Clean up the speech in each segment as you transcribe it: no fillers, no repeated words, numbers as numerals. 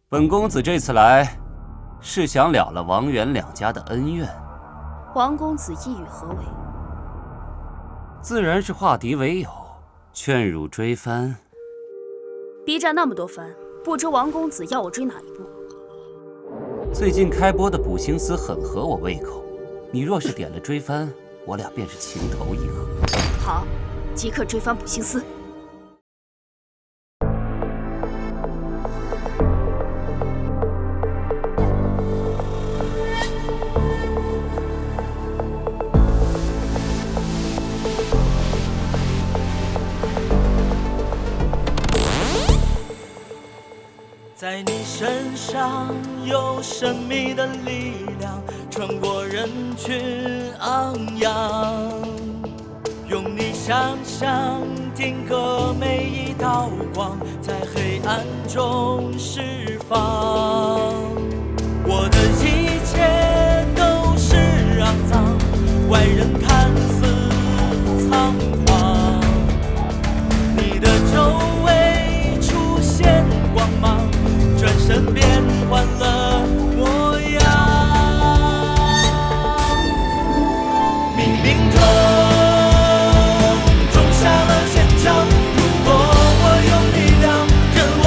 本公子这次来，是想了了王元两家的恩怨。王公子意欲何为？自然是化敌为友，劝汝追番。B 站那么多番，不知王公子要我追哪一部？最近开播的《捕星司》很合我胃口，你若是点了追番，我俩便是情投意合。好，即刻追番《捕星司》。在你身上有神秘的力量，穿过人群昂扬。用你想象定格每一道光，在黑暗中释放。我的一切都是肮脏，外人看似仓皇。你的周围出现光芒，转身变换了模样。冥冥中种下了坚强，如果我有力量，任我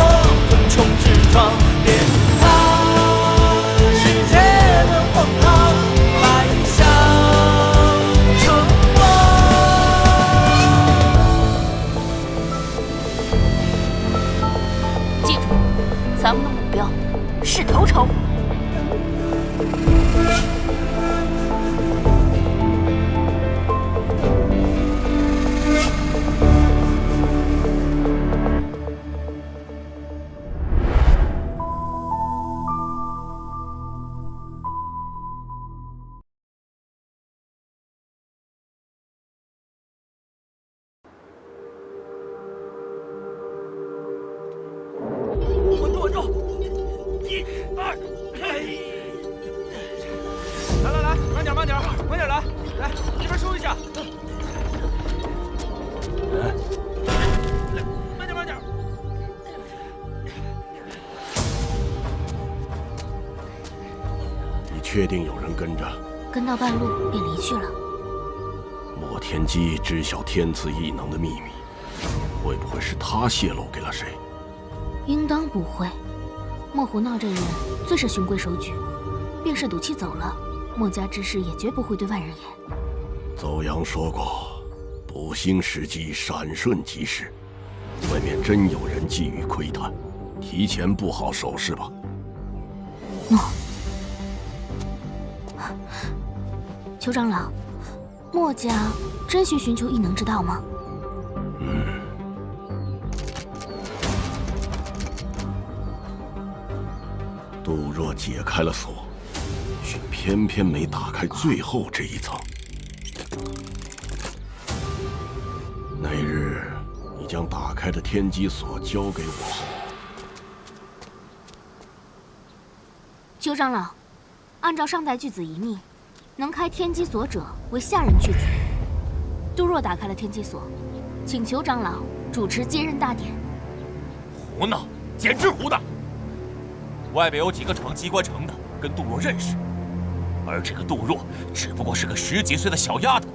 横冲直撞，别怕世界的荒唐，迈向成王。记住，咱们的目标是头筹。稳住！1、2，来，慢点来，来这边收一下。来，慢点。你确定有人跟着？跟到半路便离去了。莫天机知晓天赐异能的秘密，会不会是他泄露给了谁？应当不会。莫胡闹这人最是循规守矩，便是赌气走了，墨家之事也绝不会对外人言。邹阳说过，捕星时机闪瞬即逝，外面真有人觊觎窥探，提前布好手势吧。邱长老，墨家真需寻求异能之道吗？杜若解开了锁，却偏偏没打开最后这一层。那日你将打开的天机锁交给我后，邱长老，按照上代巨子遗密，能开天机锁者为下人巨子。杜若打开了天机锁，请邱长老主持接任大典。胡闹，简直胡闹！外边有几个闯机关城的，跟杜若认识，而这个杜若只不过是个10几岁的小丫头，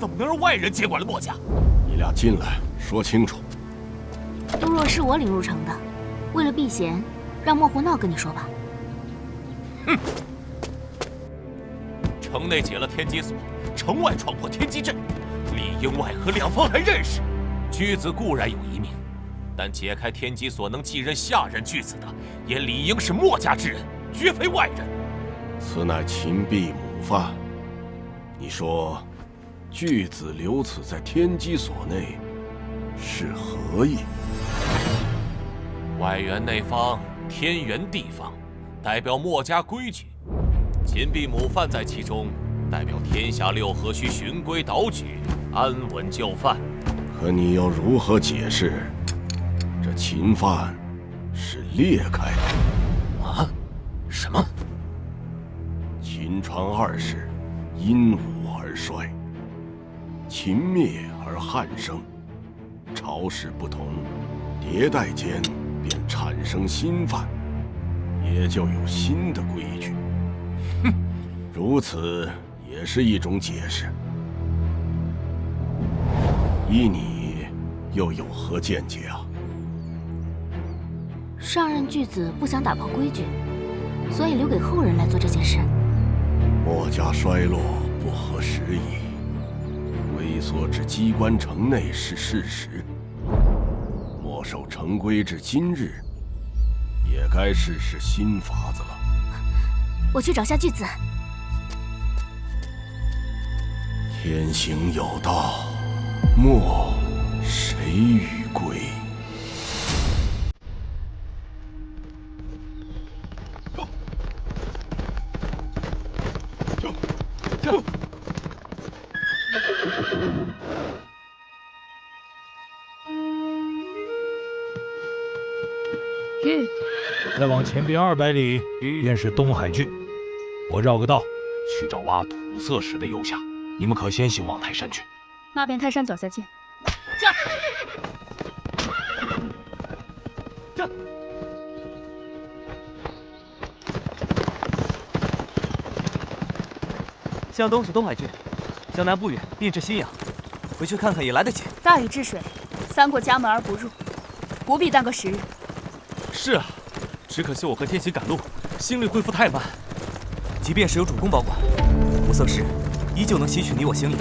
怎么能让外人接管了墨家？你俩进来说清楚。杜若是我领入城的，为了避嫌，让莫胡闹跟你说吧。哼！城内解了天机锁，城外闯破天机阵，里应外合两方还认识。巨子固然有一命，但解开天机锁能继任下任巨子的，也理应是墨家之人，绝非外人。此乃秦婢母犯。你说，巨子留此在天机锁内，是何意？外圆内方，天圆地方，代表墨家规矩；秦婢母犯在其中，代表天下六合须循规蹈矩，安稳就范。可你又如何解释？这秦范是裂开的。啊？什么？秦传2世，因武而衰；秦灭而汉生。朝势不同，迭代间便产生新范。也就有新的规矩。哼，如此也是一种解释。依你又有何见解啊？上任巨子不想打破规矩，所以留给后人来做这件事。墨家衰落不合时宜，龟缩至机关城内是事实。墨守成规至今日，也该试试新法子了。我去找下巨子。天行有道，墨谁与归？再往前边200里，便是东海郡。我绕个道，去找挖土色石的游侠。你们可先行往泰山去。那便泰山脚下见。向东是东海郡，向南不远便是新阳，回去看看也来得及。大禹治水，三过家门而不入，不必耽搁时日。是啊，只可惜我和天行赶路，心力恢复太慢。即便是有主公保管，五色石依旧能吸取你我心力。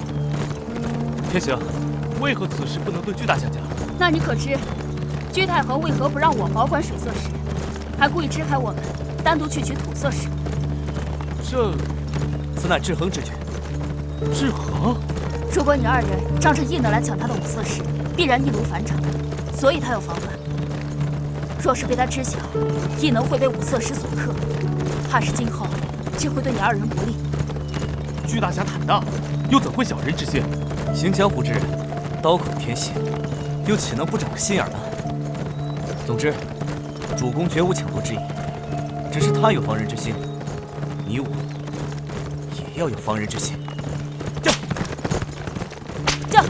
天行，为何此事不能对巨大侠讲？那你可知，居太后为何不让我保管水色石，还故意支开我们，单独去取土色石？此乃制衡之举。制衡？如果你二人仗着异能来抢他的五色石，必然易如反掌，所以他有防范。若是被他知晓异能会被五色石所克，怕是今后只会对你二人不利。巨大侠胆大，又怎会小人之心？行江湖之人，刀口偏细，又岂能不长个心眼呢？总之，主公绝无抢夺之意，只是他有防人之心，你我也要有防人之心。驾！驾！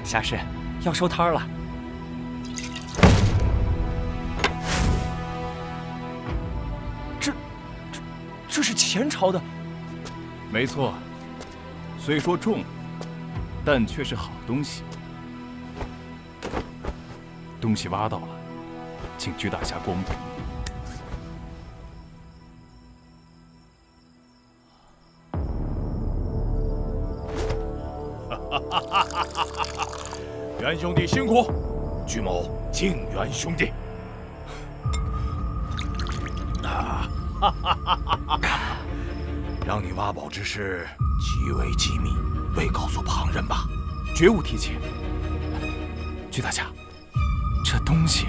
侠士，要收摊了。这是前朝的。没错，虽说重，但却是好东西。东西挖到了，请居大侠光顾。袁兄弟辛苦，巨某敬袁兄弟。让你挖宝之事极为机密，未告诉旁人吧？绝无提起。居大侠，这东西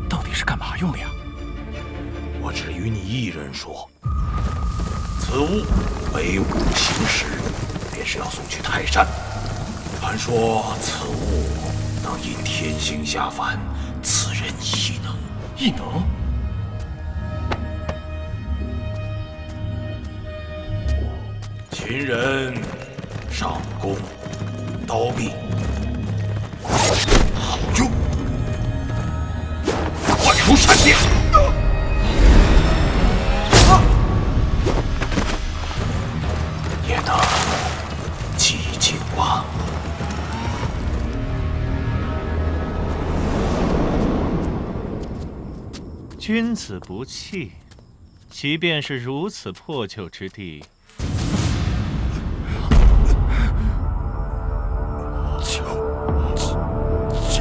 到底是干嘛用的呀？我只与你一人说，此物为五行石，便是要送去泰山。传说此物能因天星下凡，赐人异能。异能？秦人上弓，刀臂好用，快如闪电！也能寂静万物。君子不器，即便是如此破旧之地。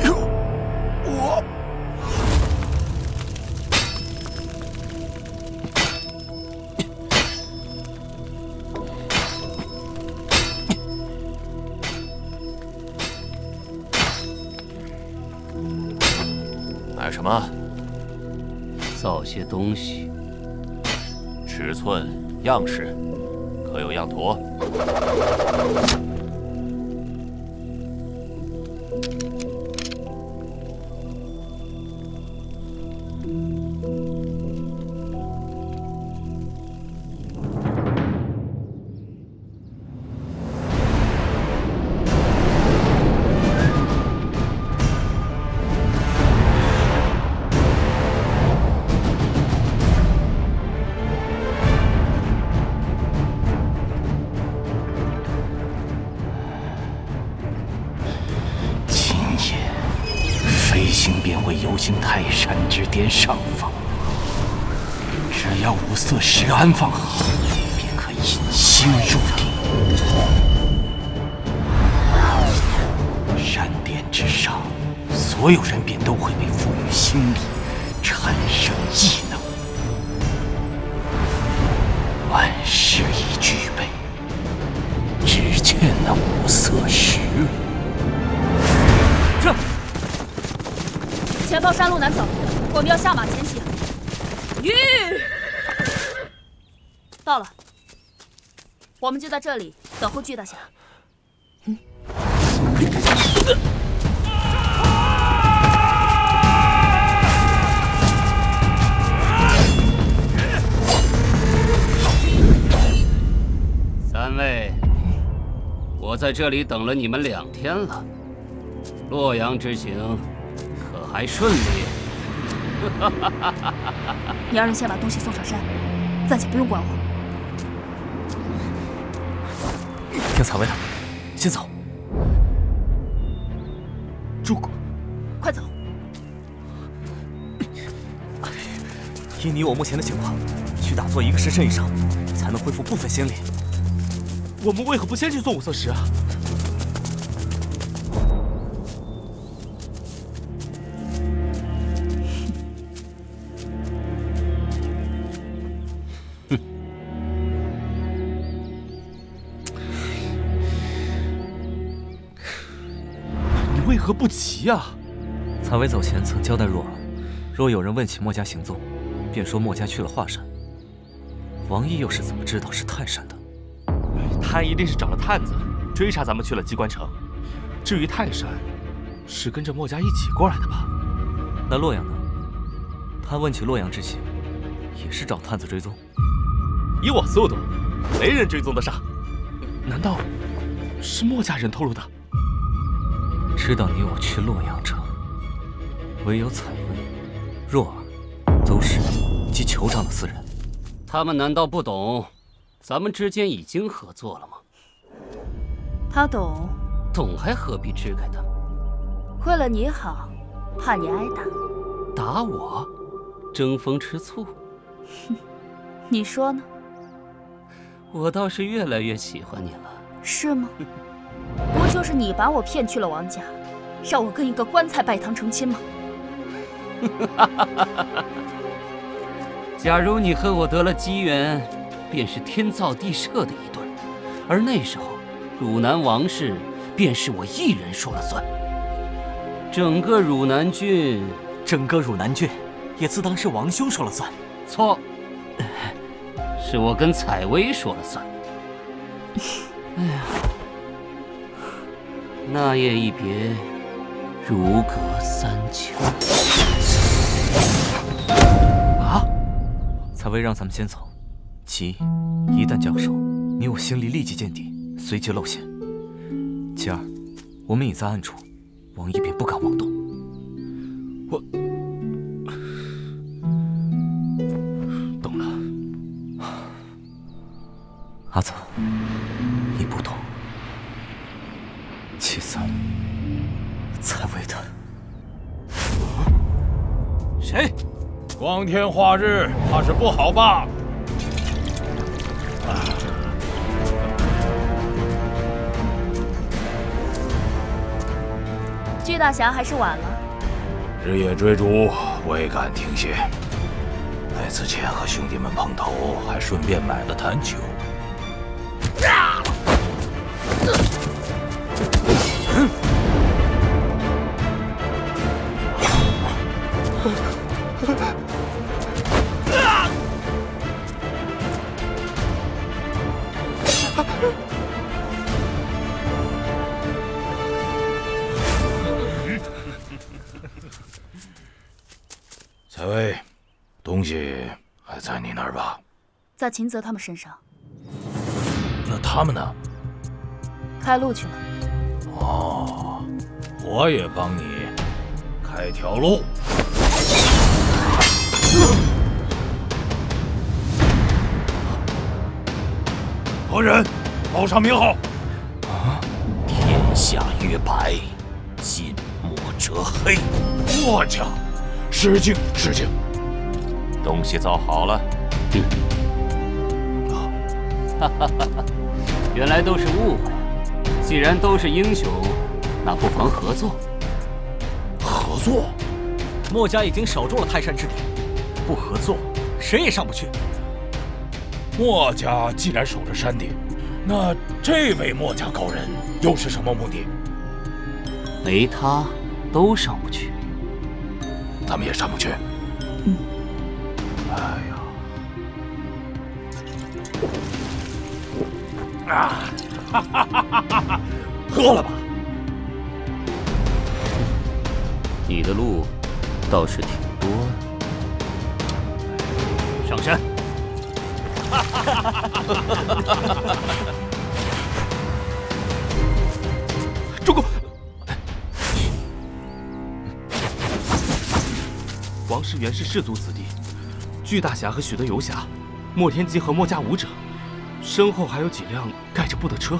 救我！买什么？造些东西。尺寸、样式，可有样图？星便会游行泰山之巅上方。只要五色石安放好，便可引星入地。山巅之上，所有人便都会被赋予星力，产生异能。万事已具备，只欠那五色石。这，前方山路难走，我们要下马前行。吁，到了，我们就在这里等候巨大侠。三位，我在这里等了你们2天了，洛阳之行可还顺利？你2人先把东西送上山，暂且不用管我。听草薇的，先走。主公，快走！依你我目前的情况，需打坐1个时辰以上，才能恢复部分仙力。我们为何不先去做五色石啊？你为何不急啊？草薇走前曾交代若儿，若有人问起墨家行踪，便说墨家去了华山。王毅又是怎么知道是泰山的？他一定是找了探子，追查咱们去了机关城。至于泰山，是跟着墨家一起过来的吧？那洛阳呢？他问起洛阳之行，也是找探子追踪。以我速度，没人追踪得上。难道是墨家人透露的？知道你我去洛阳者，唯有采薇、若儿、邹氏及酋长的4人。他们难道不懂咱们之间已经合作了吗？他懂，懂还何必支开他？为了你好，怕你挨打。打我？争风吃醋？你说呢？我倒是越来越喜欢你了。是吗？不就是你把我骗去了王家，让我跟一个棺材拜堂成亲吗？假如你和我得了机缘，便是天造地设的一对，而那时候，汝南王氏便是我一人说了算。整个汝南郡也自当是王兄说了算。错，是我跟采薇说了算。哎呀，那夜一别，如隔3秋。啊！采薇让咱们先走，其一旦交手，你我心力立即见底，随即露馅。其2，我们隐在暗处，王毅便不敢妄动。我懂了。阿泽，你不懂。其3，采薇的。谁？光天化日，怕是不好吧？巨大侠还是晚了。日夜追逐，未敢停歇。来此前和兄弟们碰头，还顺便买了坛酒。采薇，东西还在你那儿吧？在秦泽他们身上。那他们呢？开路去了。哦，我也帮你开条路。何人？报上名号。天下曰白，近墨者黑。墨家，失敬失敬。东西造好了。原来都是误会。既然都是英雄，那不妨合作。合作？墨家已经守住了泰山之地，不合作，谁也上不去。墨家既然守着山顶，那这位墨家高人又是什么目的？没他，都上不去。咱们也上不去。哎呀！啊！哈哈哈哈哈！喝了吧。你的路倒是挺多的。上山！主公，王世元是氏族子弟，巨大侠和许多游侠，莫天基和墨家武者，身后还有几辆盖着布的车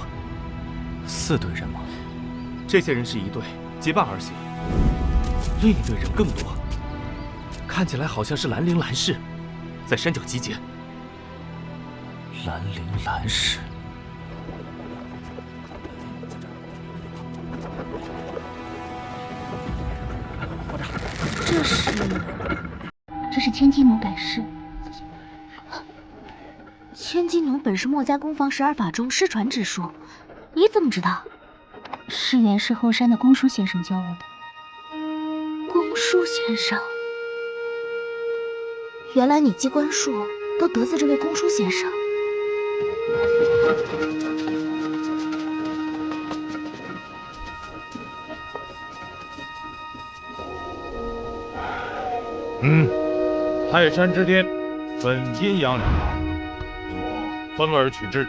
，4队人马。这些人是一队，结伴而行。另一队人更多，看起来好像是兰陵兰氏，在山脚集结。兰陵兰氏，这是千机弩改式。千机弩本是墨家攻防12法中失传之术，你怎么知道？世元是后山的公叔先生教我的。公叔先生，原来你机关术都得自这位公叔先生。泰山之巅分阴阳两道，我分而取之，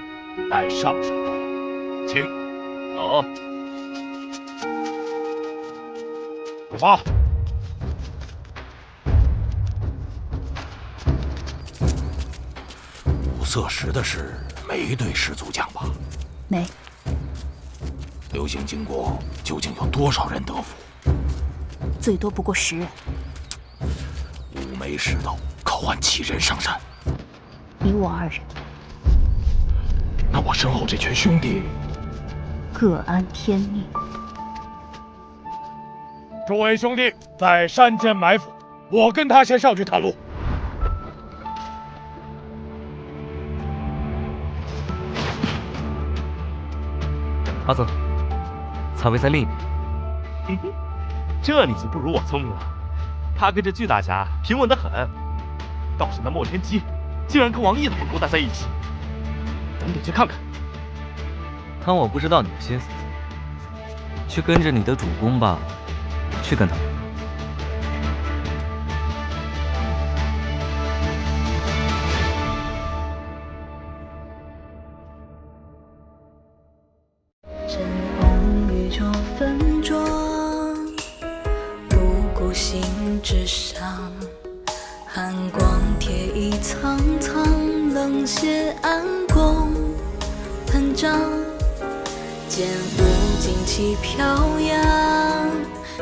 待上上。请。走。出发。五色石的事没对氏族讲吧？没。流行经过究竟有多少人得福？最多不过10人。5枚石头可换7人上山，你我2人。那我身后这群兄弟各安天命。诸位兄弟在山间埋伏，我跟他先上去探路。阿泽，曹魏在另一边。这你就不如我聪明了。他跟这巨大侠平稳得很，倒是那莫天基，竟然跟王毅他们勾搭在一起。咱们得去看看。当我不知道你的心思，去跟着你的主公吧，去跟他们。阵风雨中分装，不顾心之伤。寒光铁衣苍苍，冷血暗弓喷张。剑舞旌旗飘扬，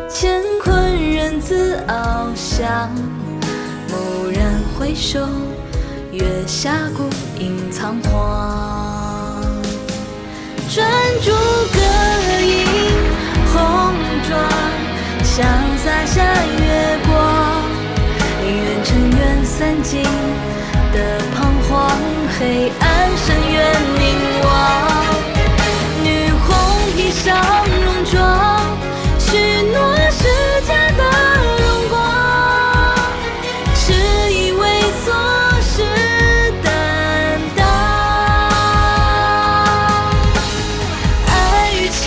乾坤人自翱翔。蓦然回首，月下孤影仓皇。专注歌吟红妆，想洒下月光。愿尘缘散尽的彷徨，黑暗深渊凝望。女红披上戎装，许诺是假的荣光，是以为所是担当。爱与情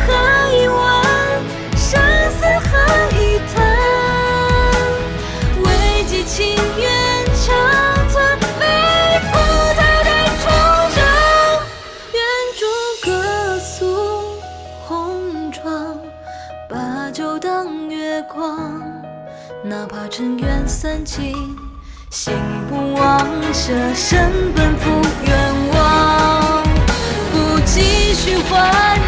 何以问，生死何以谈。情愿长存，没苦才得重生。愿逐歌诉红妆，把酒当月光。哪怕尘缘散尽，心不忘，舍身奔赴愿望。不计虚幻。